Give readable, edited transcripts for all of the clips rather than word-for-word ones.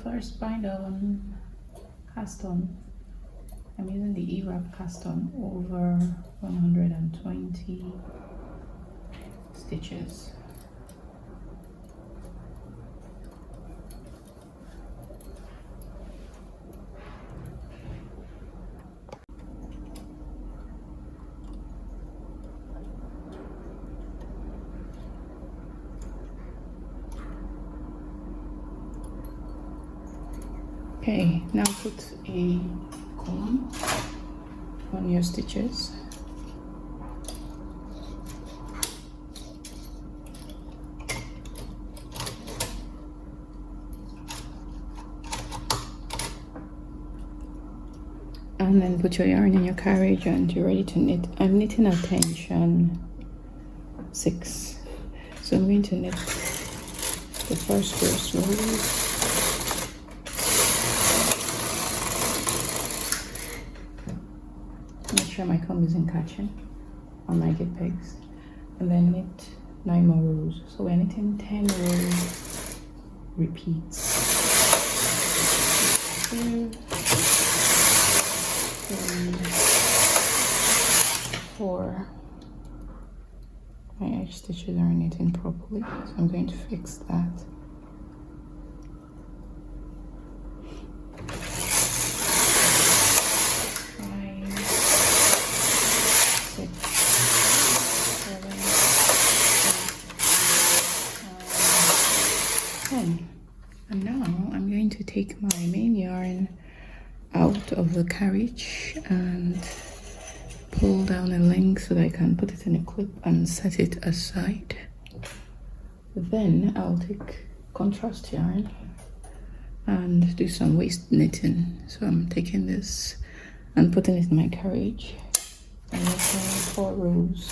first bind on, cast on. I'm using the E-wrap cast on over 120 stitches. Okay, now put a comb on your stitches. And then put your yarn in your carriage and you're ready to knit. I'm knitting at tension 6. So I'm going to knit the first row slowly. Make sure my comb isn't catching on my gate pegs. And then knit 9 more rows. So we're knitting 10 rows repeats. 2, 3, 4. My edge stitches aren't knitting properly, so I'm going to fix that. 10. And now I'm going to take my main yarn out of the carriage and pull down a length so that I can put it in a clip and set it aside. Then I'll take contrast yarn and do some waist knitting. So I'm taking this and putting it in my carriage and making 4 rows.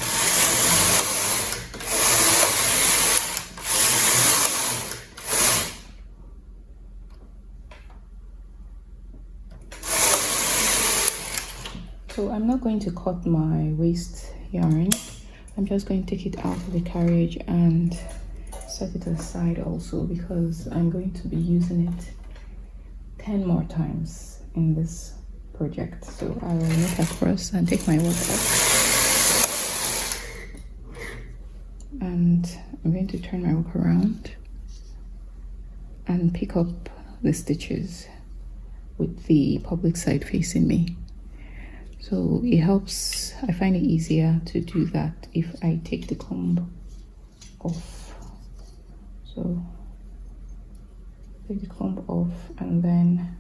So I'm not going to cut my waist yarn. I'm just going to take it out of the carriage and set it aside also because I'm going to be using it 10 more times in this project. So I will knit across and take my work out. And I'm going to turn my work around and pick up the stitches with the public side facing me. So it helps, I find it easier to do that if I take the comb off. So take the comb off and then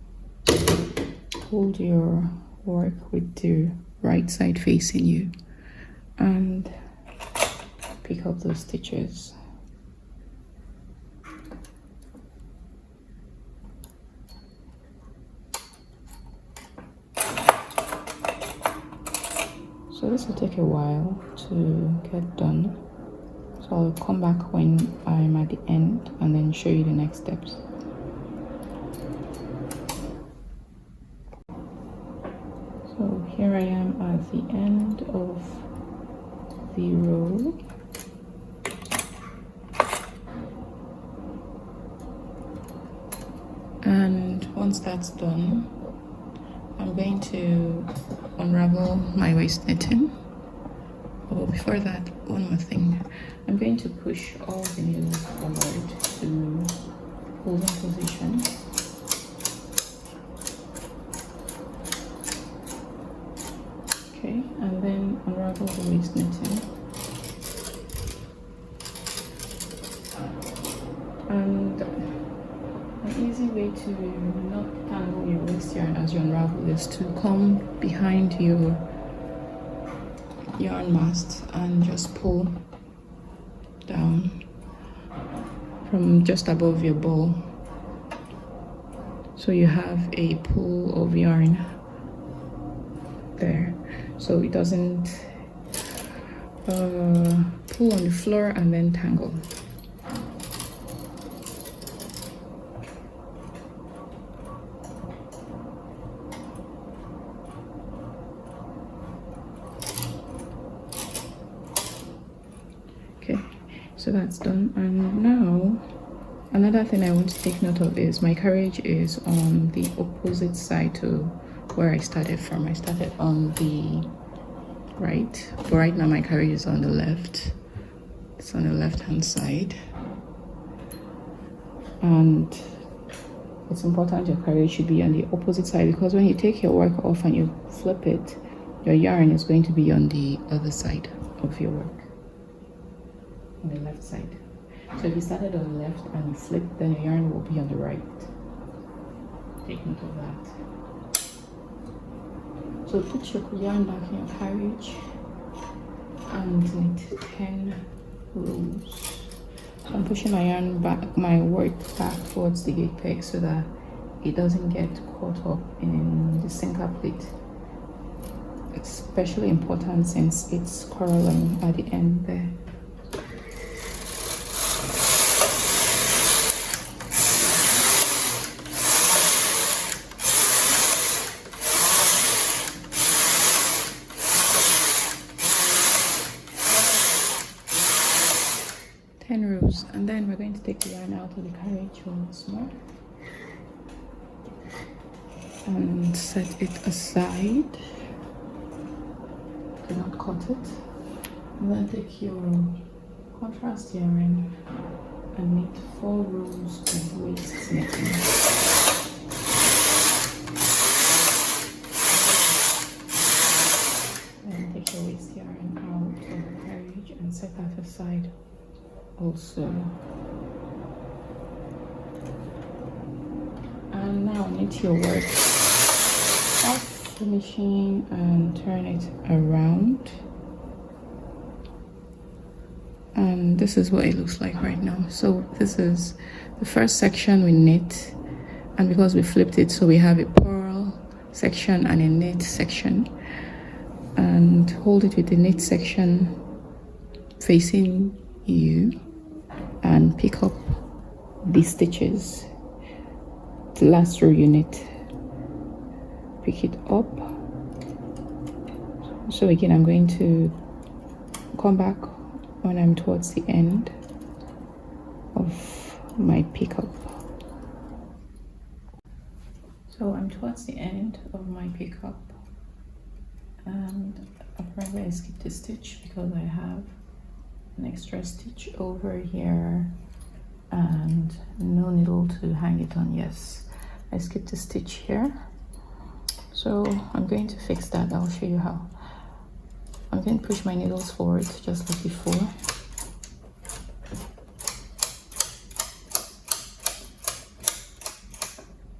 hold your work with the right side facing you and pick up those stitches. So this will take a while to get done. So I'll come back when I'm at the end and then show you the next steps. So here I am at the end of the row. And once that's done, I'm going to unravel my waist knitting. But before that, one more thing. I'm going to push all the needles forward to holding position. Okay, and then unravel the waist knitting. And an easy way to not tangle your waist yarn as you unravel is to come behind your yarn mast and just pull down from just above your ball. So you have a pull of yarn there. So it doesn't pull on the floor and then tangle. Okay, so that's done, and now Another thing I want to take note of is my carriage is on the opposite side to where I started from. I started on the right, but right now my carriage is on the left. It's on the left hand side, and it's important your carriage should be on the opposite side, because when you take your work off and you flip it, your yarn is going to be on the other side of your work, on the left side. So if you started on the left and you flip, then your yarn will be on the right. Take note of that. So put your yarn back in your carriage and knit 10 rows. So I'm pushing my yarn back, my work back towards the gate peg so that it doesn't get caught up in the sinker plate. It's especially important since it's curling at the end there. And then we're going to take the yarn out of the carriage once more and set it aside. Do not cut it. And then take your contrast yarn and knit 4 rows of waist knitting. Then take your waist yarn out of the carriage and set that aside also. And now knit your work off the machine and turn it around, and this is what it looks like right now. So this is the first section we knit, and because we flipped it, so we have a purl section and a knit section, and hold it with the knit section facing you and pick up the stitches, the last row you knit, pick it up. So again, I'm going to come back when I'm towards the end of my pickup. So I'm towards the end of my pickup, and apparently I skipped a stitch because I have an extra stitch over here and no needle to hang it on. Yes, I skipped a stitch here, so I'm going to fix that. I'll show you how. I'm going to push my needles forward just like before,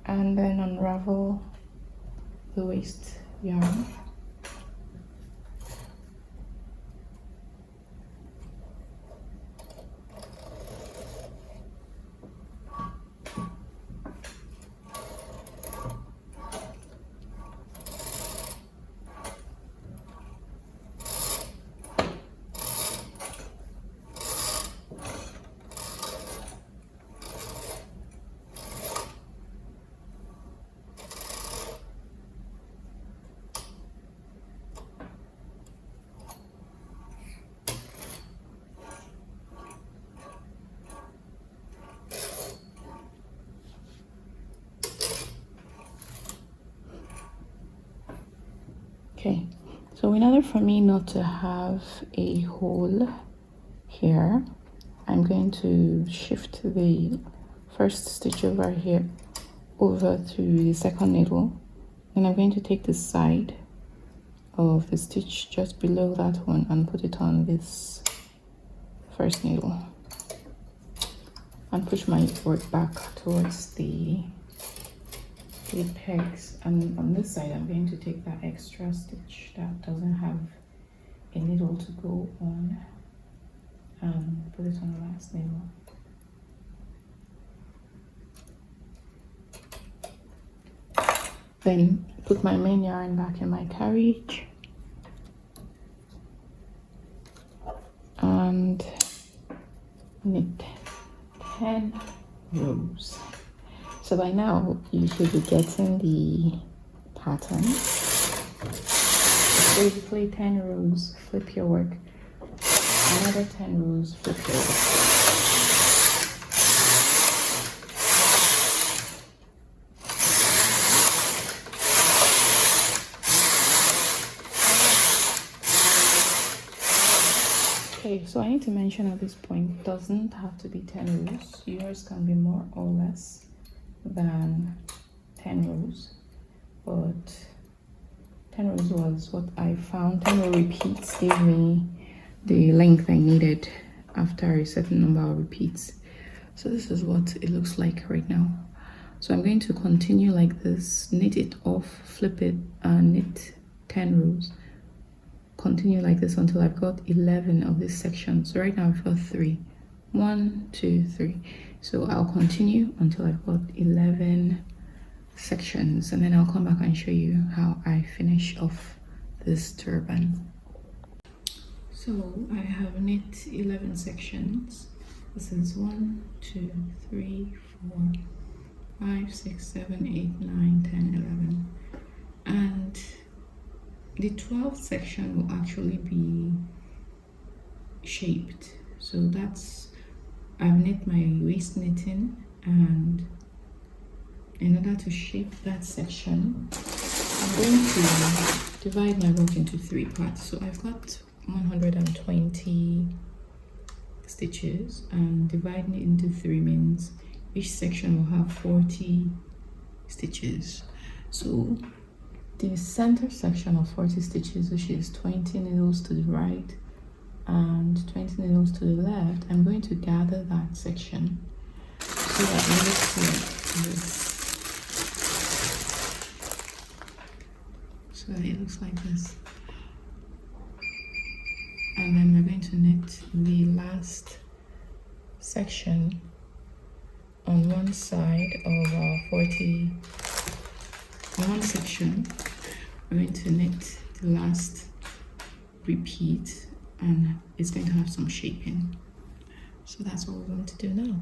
and then unravel the waist yarn. Okay, so in order for me not to have a hole here, I'm going to shift the first stitch over here over to the second needle, and I'm going to take the side of the stitch just below that one and put it on this first needle and push my work back towards the pegs. And on this side, I'm going to take that extra stitch that doesn't have a needle to go on and put it on the last needle. Then put my main yarn back in my carriage and knit 10 rows. So by now you should be getting the pattern. It's basically 10 rows, flip your work, another 10 rows, flip your work. Okay, so I need to mention at this point, doesn't have to be 10 rows. Yours can be more or less than 10 rows, but 10 rows was what I found. 10 row repeats gave me the length I needed after a certain number of repeats. So this is what it looks like right now. So I'm going to continue like this, knit it off, flip it, and knit 10 rows. Continue like this until I've got 11 of this section. So right now I've got 3. 1, 2, 3. So I'll continue until I've got 11 sections, and then I'll come back and show you how I finish off this turban. So I have knit 11 sections. This is 1, 2, 3, 4, 5, 6, 7, 8, 9, 10, 11. And the 12th section will actually be shaped. So that's, I've knit my waist knitting, and in order to shape that section, I'm going to divide my work into 3 parts. So I've got 120 stitches, and dividing it into 3 means each section will have 40 stitches. So the center section of 40 stitches, which is 20 needles to the right and 20 needles to the left, I'm going to gather that section so that it looks like this. So that it looks like this. And then we're going to knit the last section on one side of our 40. On one section, we're going to knit the last repeat, and it's going to have some shaping. So that's what we're going to do now.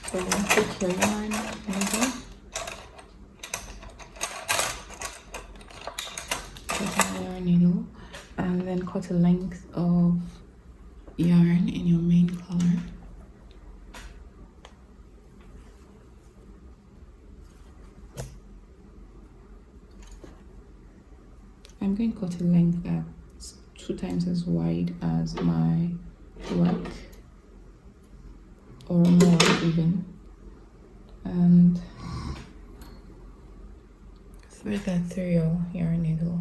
So take your yarn, needle, needle, and then cut a length of yarn in your main color. I'm going to cut a length that's 2 times as wide as my work, or more even, and thread that through your yarn needle.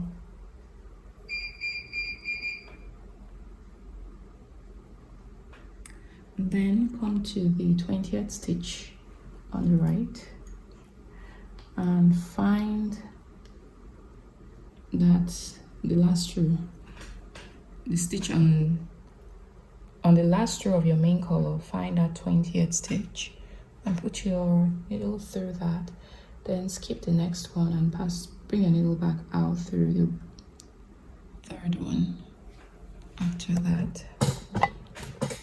And then come to the 20th stitch on the right and find that's the last row, the stitch on the last row of your main color. Find that 20th stitch and put your needle through that, then skip the next one and bring your needle back out through the third one after that.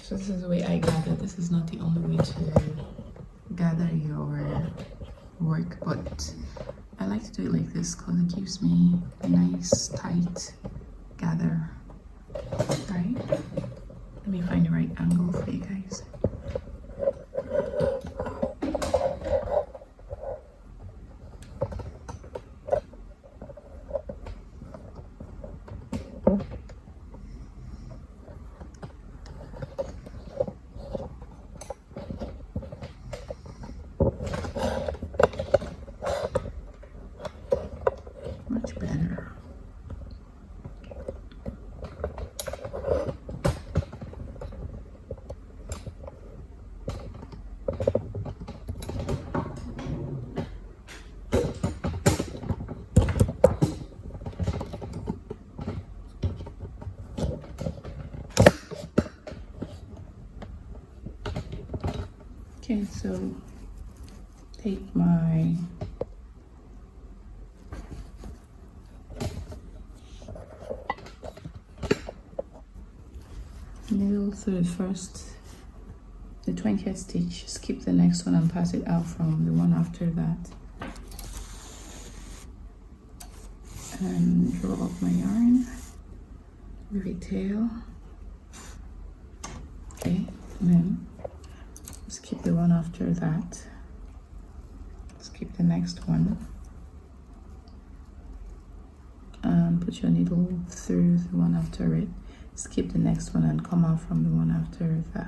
So this is the way I gather. This is not the only way to gather your work, but I like to do it like this because it gives me a nice tight gather. Right? Let me find the right angle for you guys. Much better. Okay, so take my needle through the 20th stitch, skip the next one and pass it out from the one after that, and draw up my yarn, retail. Okay, and then skip the one after that, skip the next one, and put your needle through the one after it, skip the next one and come out from the one after that.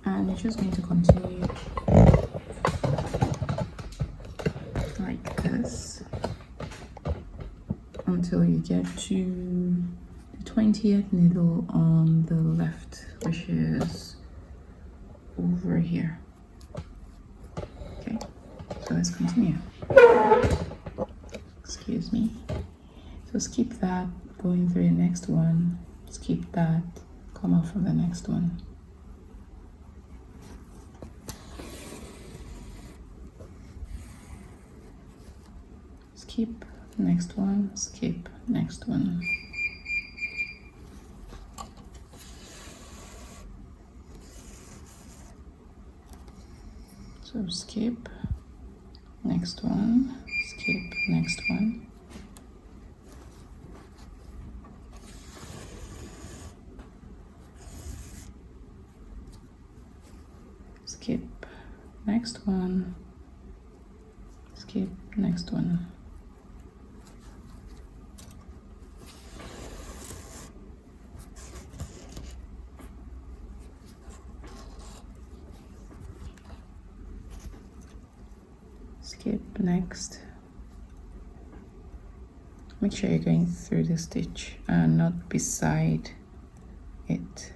And you're just going to continue like this until you get to the 20th needle on the left, which is over here. Okay, so let's continue. Excuse me. So skip that, going through the next one, skip that, come out from the next one. Skip next one, skip next one. So skip next one, skip next one. Skip next one, skip next one. Skip next. Make sure you're going through the stitch and not beside it.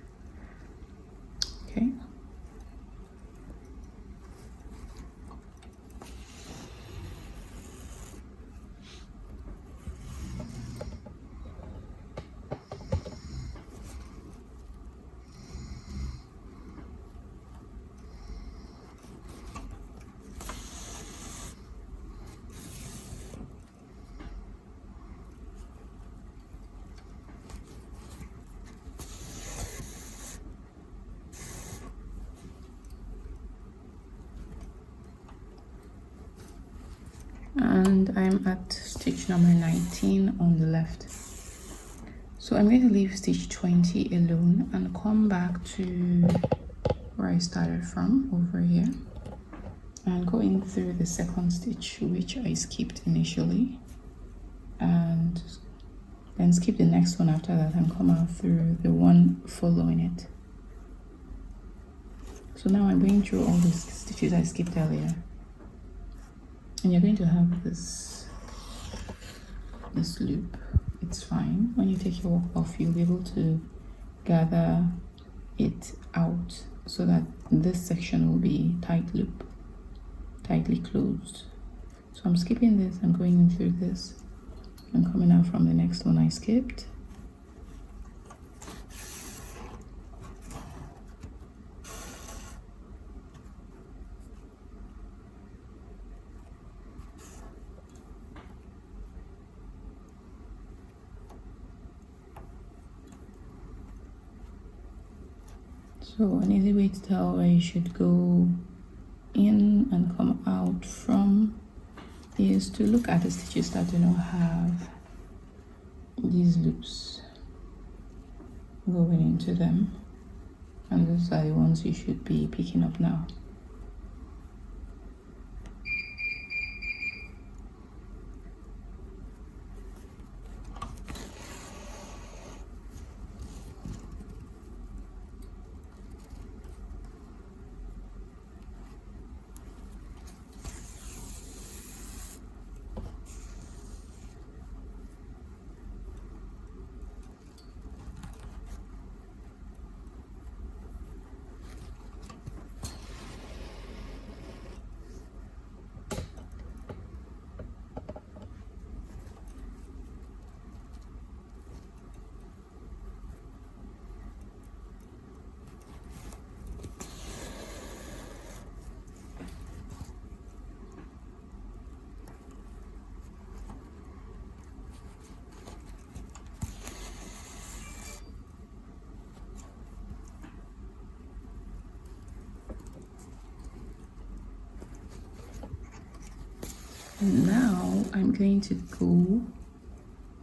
Okay. And I'm at stitch number 19 on the left. So I'm going to leave stitch 20 alone and come back to where I started from, over here, and go in through the second stitch, which I skipped initially, and then skip the next one after that and come out through the one following it. So now I'm going through all these stitches I skipped earlier. And you're going to have this loop. It's fine. When you take your work off, you'll be able to gather it out so that this section will be tight loop, tightly closed. So I'm skipping this and going in through this and coming out from the next one I skipped. So an easy way to tell where you should go in and come out from is to look at the stitches that do not have these loops going into them, and those are the ones you should be picking up now. Now I'm going to go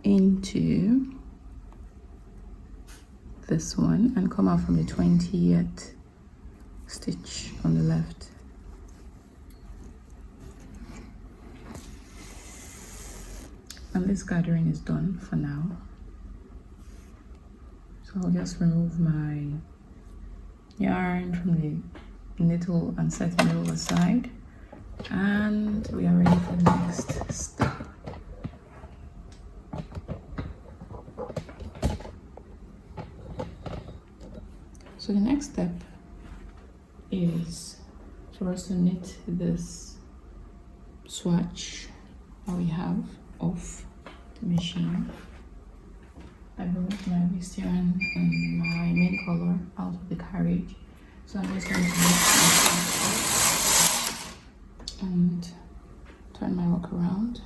into this one and come out from the 20th stitch on the left. And this gathering is done for now. So I'll just remove my yarn from the needle and set the needle aside, and we are ready for the next step. So the next step is for us to knit this swatch that we have off the machine. I removed my waste yarn and my main color out of the carriage, so I'm just going to knit and turn my work around,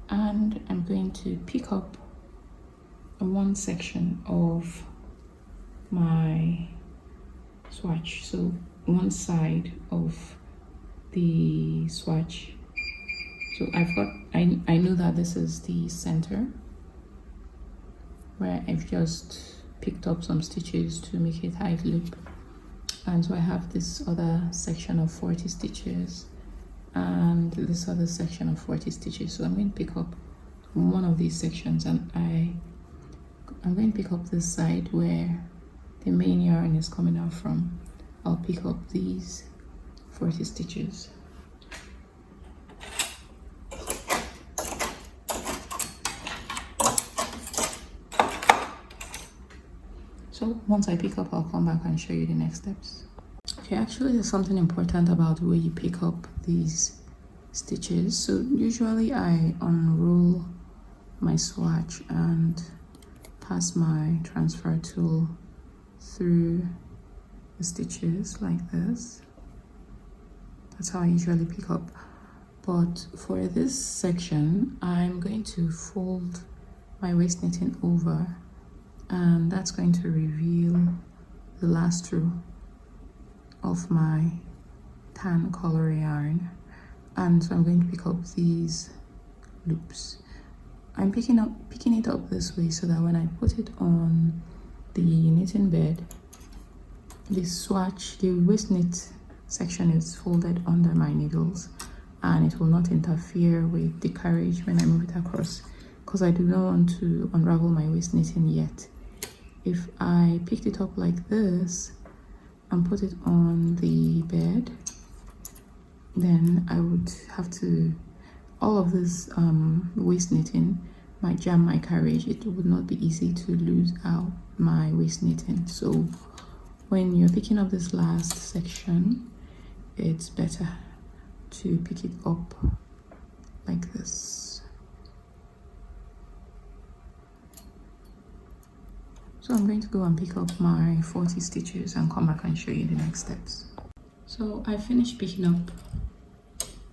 and I'm going to pick up one section of my swatch, so one side of the swatch. So I know that this is the center where I've just picked up some stitches to make a tight loop, and so I have this other section of 40 stitches and this other section of 40 stitches. So I'm going to pick up one of these sections, and I'm going to pick up this side where the main yarn is coming out from. I'll pick up these 40 stitches. So once I pick up, I'll come back and show you the next steps. Okay, actually there's something important about the way you pick up these stitches. So usually I unroll my swatch and pass my transfer tool through the stitches like this. That's how I usually pick up. But for this section, I'm going to fold my waist knitting over, and that's going to reveal the last row of my tan color yarn. And so I'm going to pick up these loops. I'm picking it up this way so that when I put it on the knitting bed, the swatch, the waist knit section is folded under my needles, and it will not interfere with the carriage when I move it across, because I do not want to unravel my waist knitting yet. If I picked it up like this and put it on the bed, then I would have to, all of this waist knitting might jam my carriage. It would not be easy to lose out my waist knitting. So when you're picking up this last section, it's better to pick it up like this. So I'm going to go and pick up my 40 stitches and come back and show you the next steps. So I finished picking up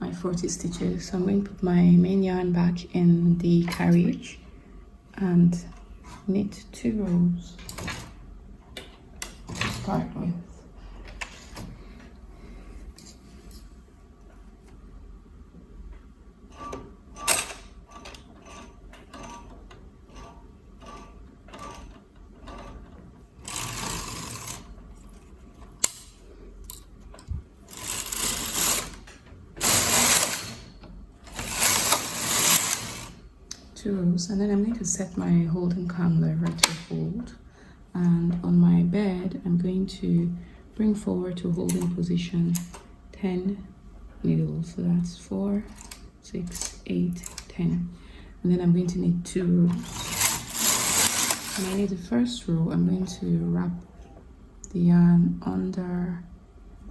my 40 stitches. So I'm going to put my main yarn back in the carriage and knit 2 rows to start with. Rows, and then I'm going to set my hold and cam lever to hold, and on my bed I'm going to bring forward to holding position 10 needles. So that's 4, 6, 8, 10, and then I'm going to knit 2 rows. When I knit the first row, I'm going to wrap the yarn under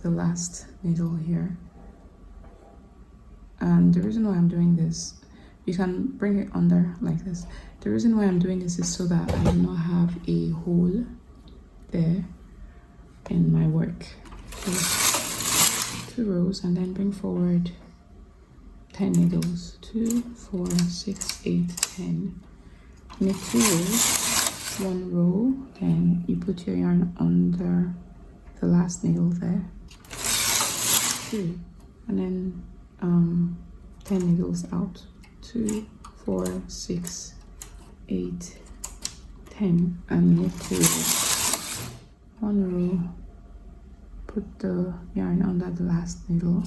the last needle here, and the reason why I'm doing this, you can bring it under like this. The reason why I'm doing this is so that I do not have a hole there in my work. So 2 rows, and then bring forward 10 needles. 2, 4, 6, 8, 10. Knit 2 rows, 1 row, then you put your yarn under the last needle there. 2, and then 10 needles out. 2, 4, 6, 8, 10 and knit to one row, put the yarn under the last needle,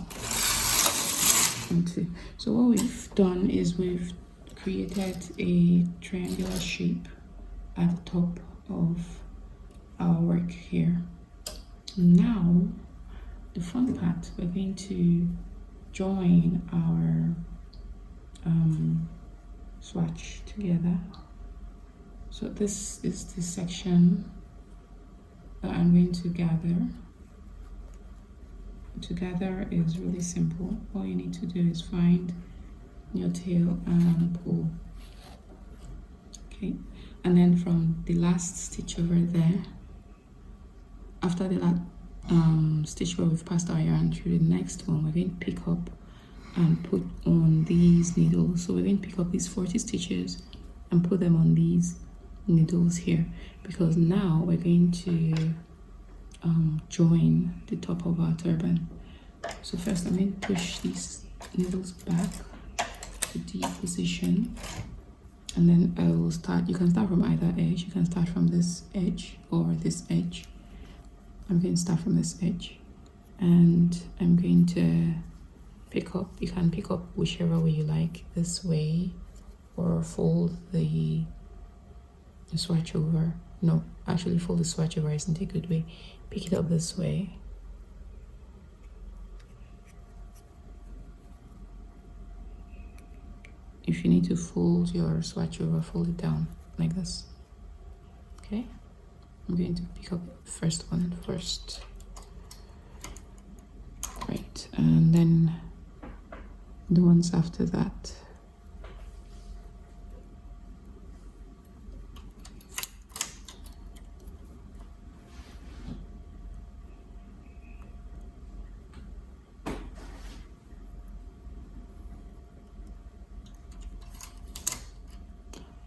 and 2. So what we've done is we've created a triangular shape at the top of our work here. Now the fun part, we're going to join our swatch together. So this is the section that I'm going to gather. To gather is really simple. All you need to do is find your tail and pull. Okay, and then from the last stitch over there, after the last stitch where we've passed our yarn through, the next one we're going to pick up and put on these needles. So we're going to pick up these 40 stitches and put them on these needles here, because now we're going to join the top of our turban. So first I'm going to push these needles back to D position, and then I will start. You can start from either edge. You can start from this edge or this edge. I'm going to start from this edge, and I'm going to pick up. You can pick up whichever way you like, this way, or fold the swatch over. No, actually fold the swatch over isn't a good way. Pick it up this way. If you need to fold your swatch over, fold it down like this. Okay, I'm going to pick up the first one first. Right, and then the ones after that.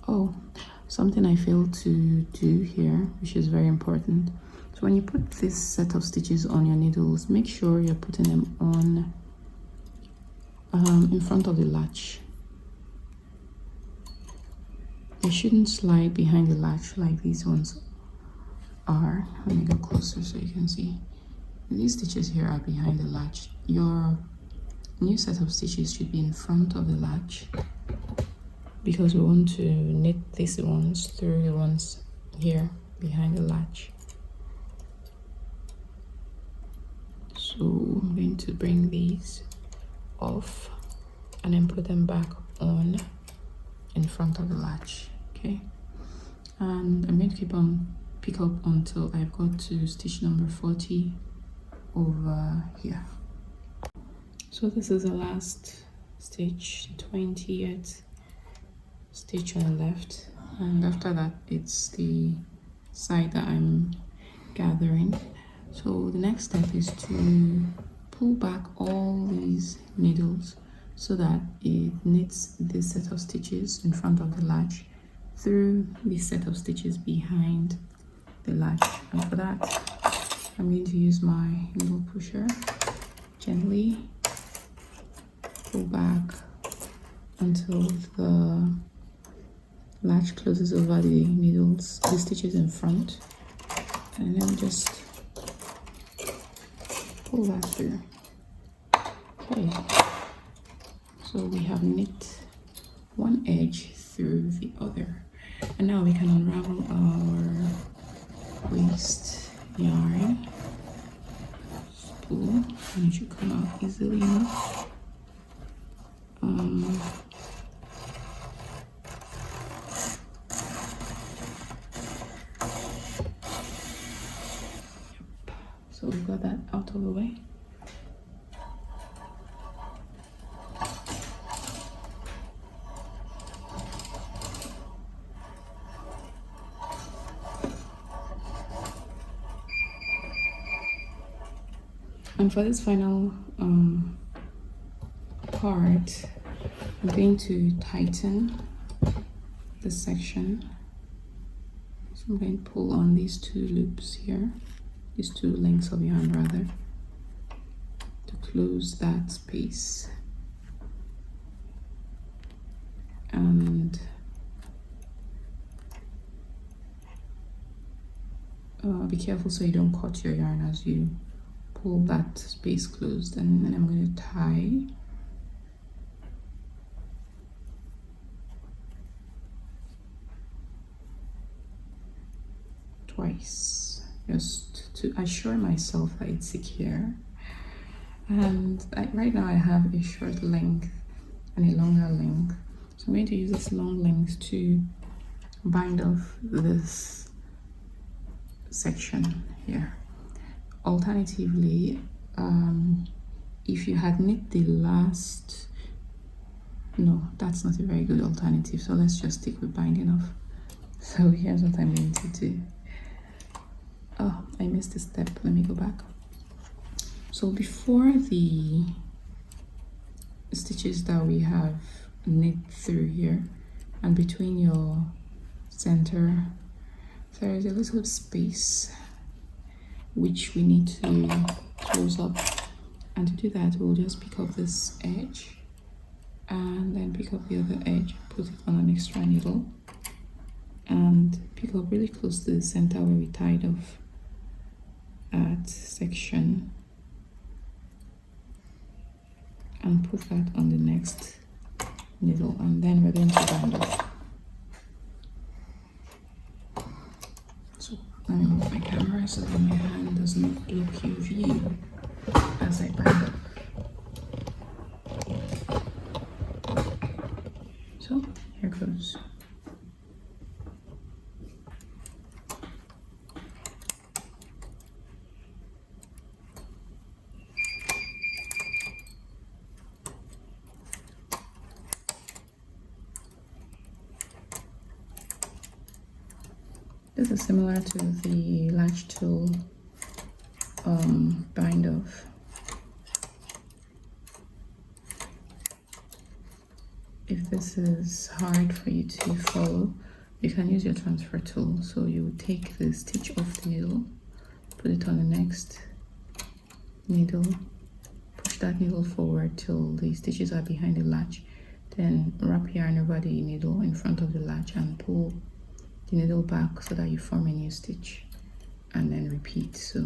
Oh, something I failed to do here, which is very important. So when you put this set of stitches on your needles, make sure you're putting them on in front of the latch. They shouldn't slide behind the latch like these ones are. Let me go closer so you can see. These stitches here are behind the latch. Your new set of stitches should be in front of the latch, because we want to knit these ones through the ones here behind the latch. So I'm going to bring these off and then put them back on in front of the latch. Okay, and I'm going to pick up until I've got to stitch number 40 over here. So this is the last stitch, 20th stitch on the left, and after that it's the side that I'm gathering. So the next step is to pull back all these needles so that it knits this set of stitches in front of the latch through this set of stitches behind the latch. And for that I'm going to use my needle pusher, gently pull back until the latch closes over the needles, the stitches in front, and then just pull that through. Okay, so we have knit one edge through the other, and now we can unravel our waist yarn. Just pull, and it should come out easily enough. So we've got that out of the way. And for this final part, I'm going to tighten this section. So I'm going to pull on these two loops here, these two lengths of yarn rather, to close that space. And Be careful so you don't cut your yarn as you pull that space closed, and then I'm going to tie. Twice, just to assure myself that it's secure. And right now I have a short length and a longer length, so I'm going to use this long length to bind off this section here. Alternatively, if you had knit the last, no, that's not a very good alternative, so let's just stick with binding off. So here's what I'm going to do. Oh, I missed a step. Let me go back. So before the stitches that we have knit through here, and between your center, there is a little space which we need to close up. And to do that, we'll just pick up this edge and then pick up the other edge, put it on an extra needle, and pick up really close to the center where we tied off at section, and put that on the next needle, and then we're going to bind off. So let me move my camera so that my hand does not block your view as I bind off. So here goes. This is similar to the latch tool bind off. If this is hard for you to follow, you can use your transfer tool. So you would take the stitch off the needle, put it on the next needle, push that needle forward till the stitches are behind the latch, then wrap yarn over the needle in front of the latch and pull the needle back so that you form a new stitch, and then repeat. So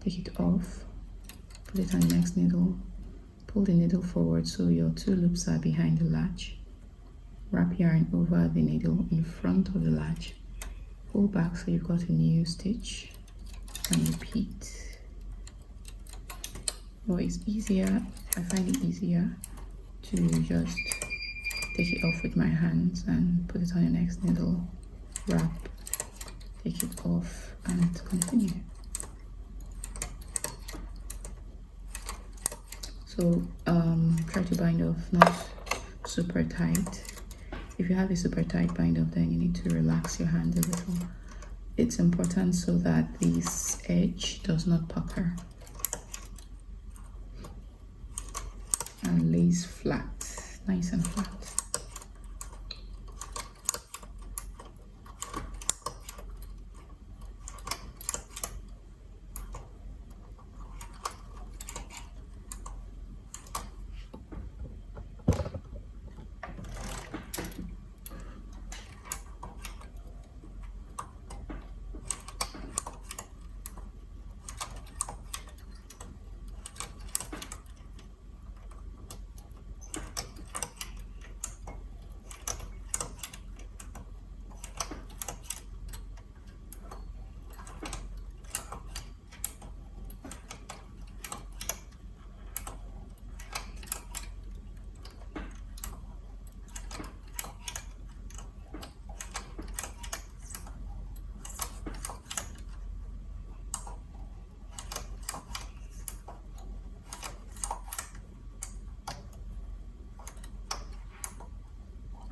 take it off, put it on the next needle, pull the needle forward so your two loops are behind the latch, wrap yarn over the needle in front of the latch, pull back so you've got a new stitch, and repeat. Well, it's easier, I find it easier to just take it off with my hands and put it on the next needle, wrap, take it off, and continue. So try to bind off not super tight. If you have a super tight bind off, then you need to relax your hand a little. It's important so that this edge does not pucker and lays flat, nice and flat.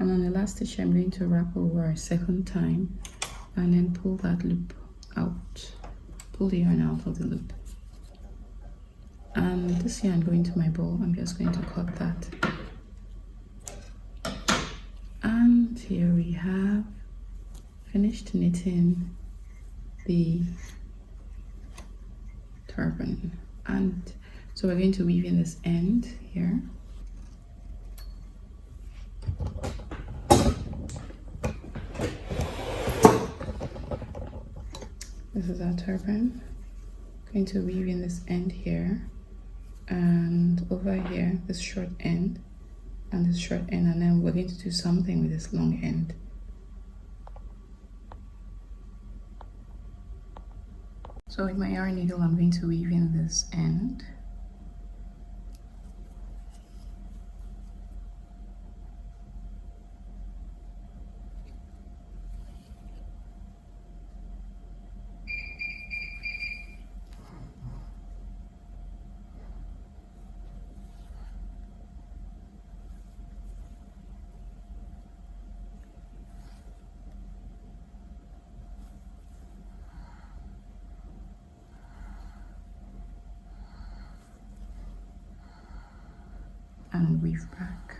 And on the last stitch, I'm going to wrap over a second time and then pull that loop out, pull the yarn out of the loop. And this yarn going to my bowl, I'm just going to cut that. And here we have finished knitting the turban. And so we're going to weave in this end here. is our turban. Going to weave in this end here, and over here this short end and this short end, and then we're going to do something with this long end. So with my yarn needle, I'm going to weave in this end. And weave back.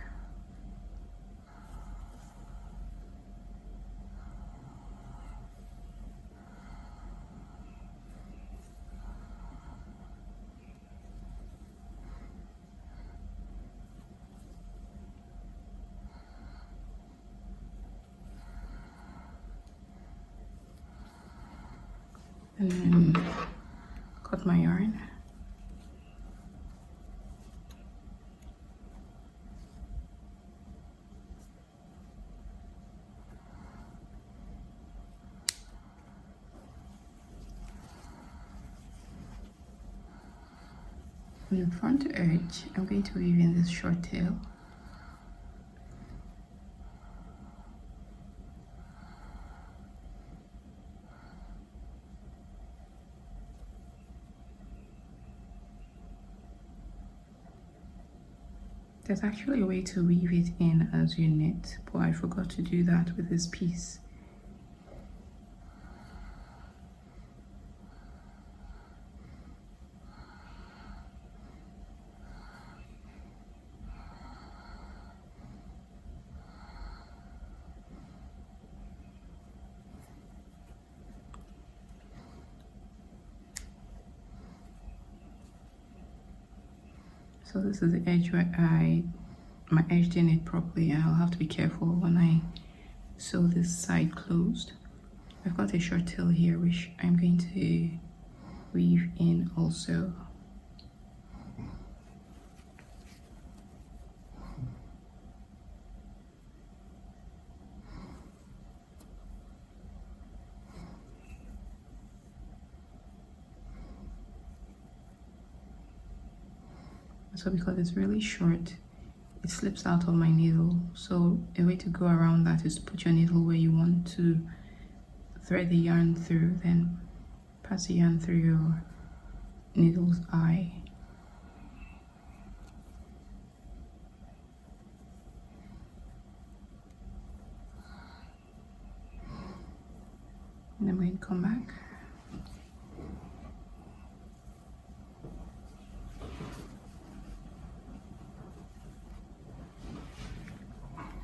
And then cut my yarn. On the front edge, I'm going to weave in this short tail. There's actually a way to weave it in as you knit, but I forgot to do that with this piece. So this is the edge where my edge didn't knit properly, and I'll have to be careful when I sew this side closed. I've got a short tail here which I'm going to weave in also. So because it's really short, it slips out of my needle. So a way to go around that is to put your needle where you want to thread the yarn through, then pass the yarn through your needle's eye. And I'm going to come back.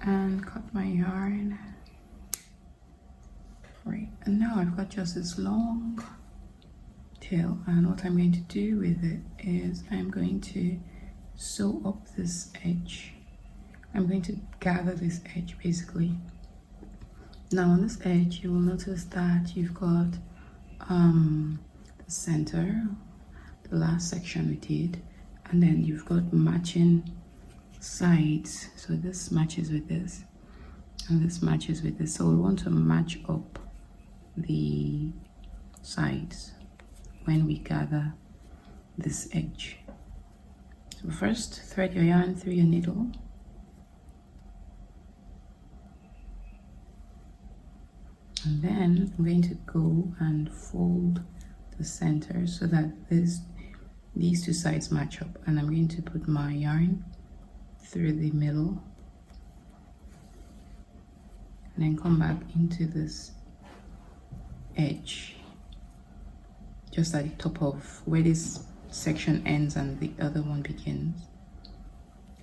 And cut my yarn. Right, and now I've got just this long tail, and what I'm going to do with it is I'm going to sew up this edge. I'm going to gather this edge basically. Now on this edge you will notice that you've got the center, the last section we did, and then you've got matching sides. So this matches with this and this matches with this, so we want to match up the sides when we gather this edge. So first thread your yarn through your needle, and then I'm going to go and fold the center so that these two sides match up, and I'm going to put my yarn through the middle and then come back into this edge just at the top of where this section ends and the other one begins,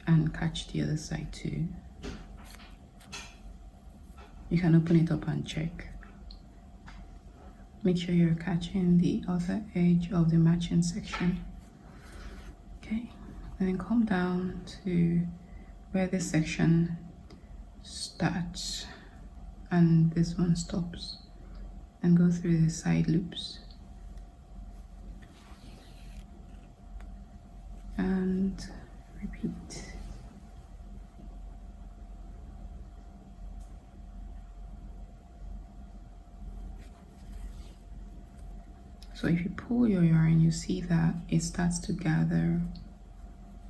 and catch the other side too. You can open it up and check. Make sure you're catching the other edge of the matching section. Okay, and then come down to where this section starts and this one stops, and go through the side loops and repeat. So if you pull your yarn, you see that it starts to gather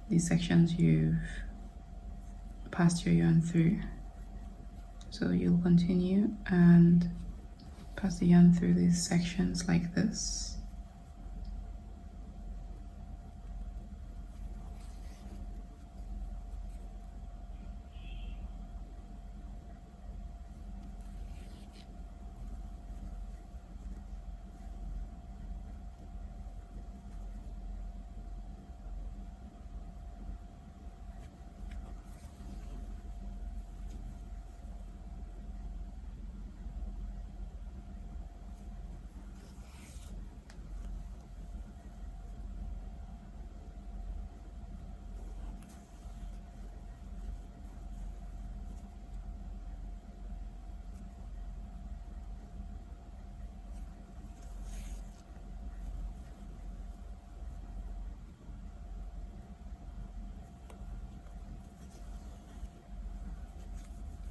the sections you've passed your yarn through. So you'll continue and pass the yarn through these sections like this.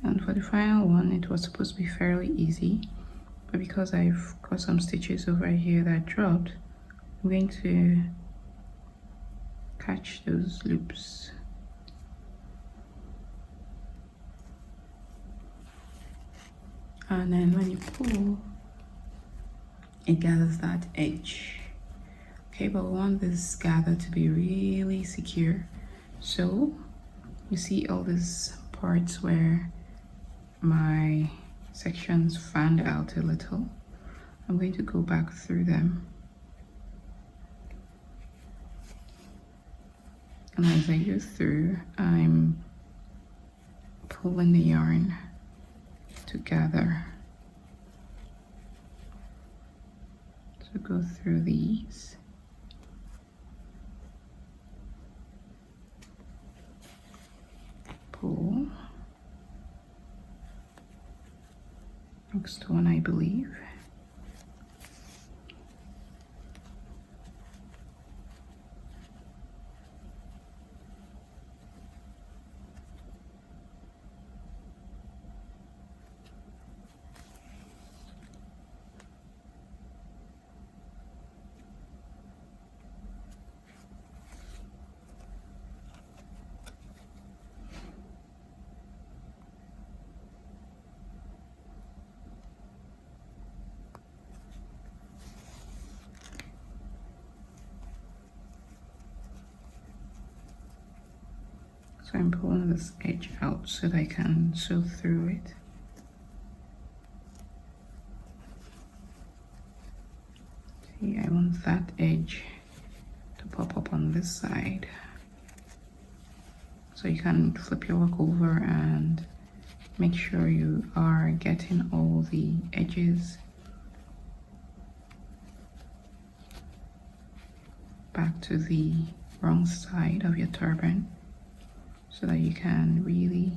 And for the final one, it was supposed to be fairly easy, but because I've got some stitches over here that dropped, I'm going to catch those loops. And then when you pull, it gathers that edge. Okay, but we want this gather to be really secure. So you see all these parts where my sections fanned out a little. I'm going to go back through them. And as I go through, I'm pulling the yarn to gather. So go through these. Pull. Next one, I believe. So I'm pulling this edge out so that I can sew through it. See, I want that edge to pop up on this side. So you can flip your work over and make sure you are getting all the edges back to the wrong side of your turban, so that you can really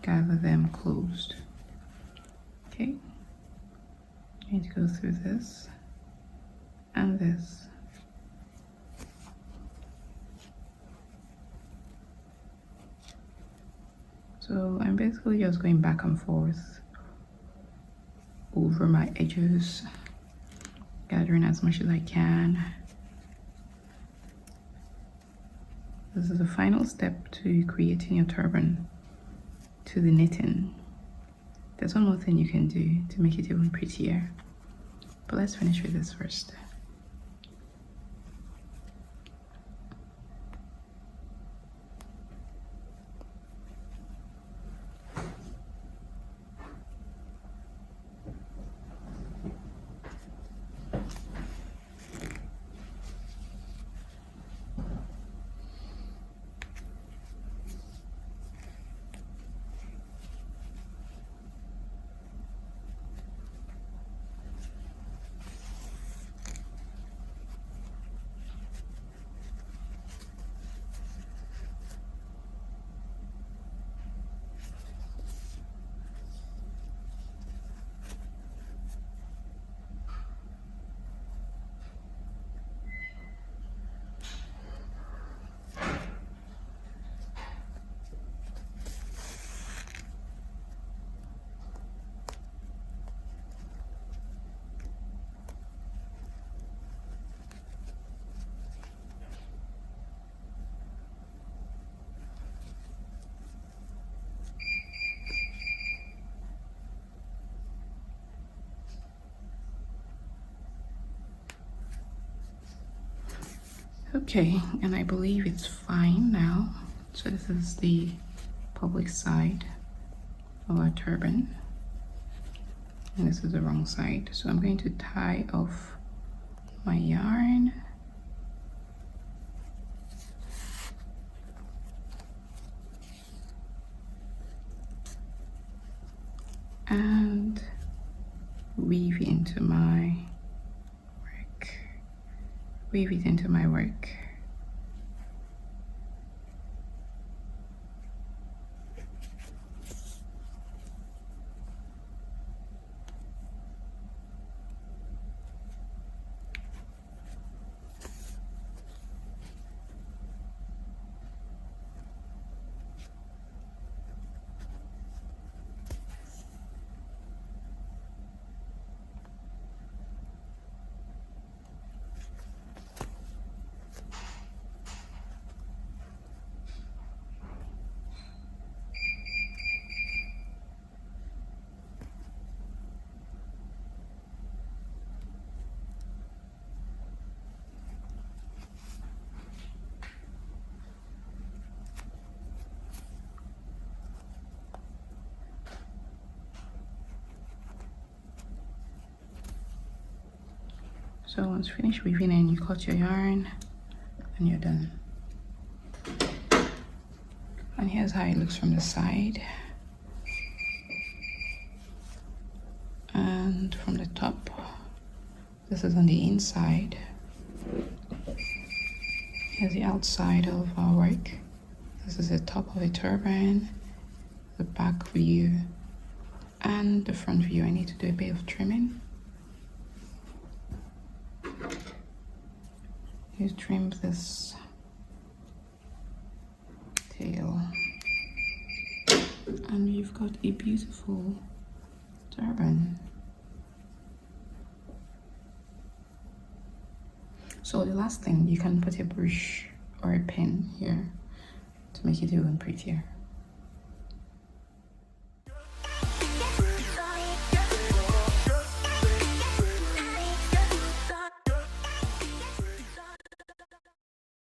gather them closed. Okay, you need to go through this and this. So I'm basically just going back and forth over my edges, gathering as much as I can. This is the final step to creating your turban, to the knitting. There's one more thing you can do to make it even prettier, but let's finish with this first. Okay, and I believe it's fine now. So this is the public side of our turban, and this is the wrong side. So I'm going to tie off my yarn. And weave into my work. Weave it into my work. So once finished weaving in, you cut your yarn and you're done. And here's how it looks from the side and from the top. This is on the inside. Here's the outside of our work. This is the top of the turban, the back view, and the front view. I need to do a bit of trimming. You trim this tail, and you've got a beautiful turban. So the last thing, you can put a brush or a pin here to make it even prettier.